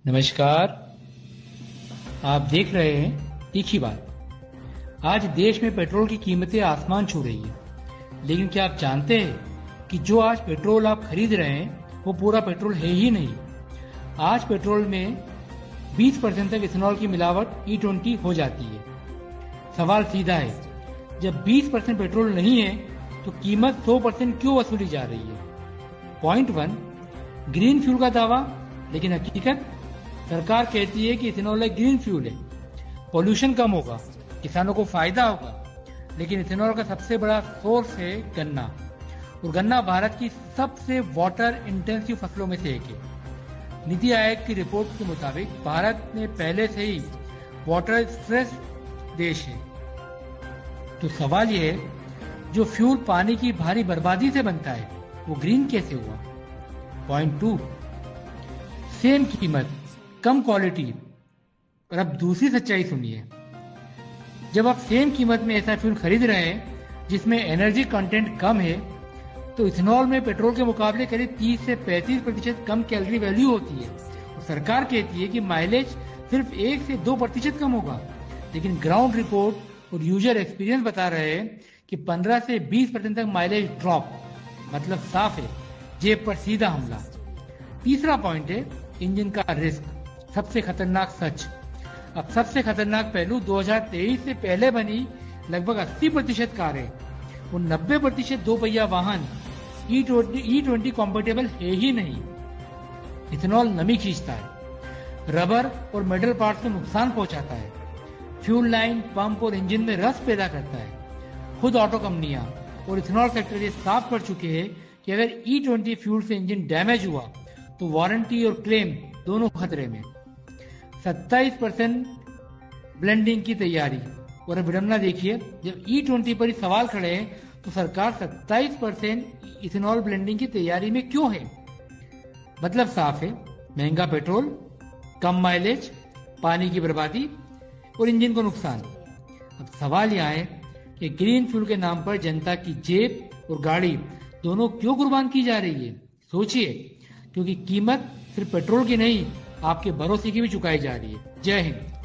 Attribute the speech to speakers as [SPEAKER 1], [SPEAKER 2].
[SPEAKER 1] नमस्कार। आप देख रहे हैं एक ही बात। आज देश में पेट्रोल की कीमतें आसमान छू रही है, लेकिन क्या आप जानते हैं कि जो आज पेट्रोल आप खरीद रहे हैं वो पूरा पेट्रोल है ही नहीं। आज पेट्रोल में 20% तक इथेनॉल की मिलावट E20 हो जाती है। सवाल सीधा है, जब 20% पेट्रोल नहीं है तो कीमत 100% क्यों वसूली जा रही है? पॉइंट 1, ग्रीन फ्यूल का दावा, लेकिन हकीकत सरकार कहती है कि इथेनॉल एक ग्रीन फ्यूल है, पोल्यूशन कम होगा, किसानों को फायदा होगा। लेकिन इथेनॉल का सबसे बड़ा सोर्स है गन्ना, और गन्ना भारत की सबसे वाटर इंटेंसिव फसलों में से एक है। नीति आयोग की रिपोर्ट के मुताबिक भारत में पहले से ही वाटर स्ट्रेस देश है। तो सवाल यह है, जो फ्यूल पानी की भारी बर्बादी से बनता है वो ग्रीन कैसे हुआ? पॉइंट 2, सेम कीमत कम क्वालिटी। और अब दूसरी सच्चाई सुनिए, जब आप सेम कीमत में ऐसा फ्यूल खरीद रहे हैं जिसमें एनर्जी कंटेंट कम है, तो इथेनॉल में पेट्रोल के मुकाबले करीब 30 से 35% कम कैलोरी वैल्यू होती है। और सरकार कहती है कि माइलेज सिर्फ 1 से 2% कम होगा, लेकिन ग्राउंड रिपोर्ट और यूजर एक्सपीरियंस बता रहे हैं कि 15 से 20% तक माइलेज ड्रॉप। मतलब साफ है, जेब पर सीधा हमला। तीसरा पॉइंट है इंजन का रिस्क, सबसे खतरनाक सच। अब सबसे खतरनाक पहलू, 2023 से पहले बनी लगभग 80% कारें और 90% दो पहिया वाहन E20 कॉम्पेटेबल है ही नहीं। इथेनॉल नमी खींचता है, रबर और मेटल पार्ट्स में नुकसान पहुंचाता है, फ्यूल लाइन, पंप और इंजन में रस पैदा करता है। खुद ऑटो कंपनियां और इथेनॉल फैक्ट्री ये साफ कर चुके हैं कि अगर E20 फ्यूल से इंजन डैमेज हुआ तो वारंटी और क्लेम दोनों खतरे में। 27% ब्लेंडिंग की तैयारी। और अब विडंबना देखिए, जब E20 पर ही सवाल खड़े हैं तो सरकार 27% इथेनॉल ब्लेंडिंग की तैयारी में क्यों है? मतलब साफ है, महंगा पेट्रोल, कम माइलेज, पानी की बर्बादी और इंजन को नुकसान। अब सवाल यहाँ है कि ग्रीन फ्यूल के नाम पर जनता की जेब और गाड़ी दोनों क्यों कुर्बान की जा रही है? सोचिए, क्योंकि कीमत सिर्फ पेट्रोल की नहीं, आपके भरोसे की भी चुकाई जा रही है। जय हिंद।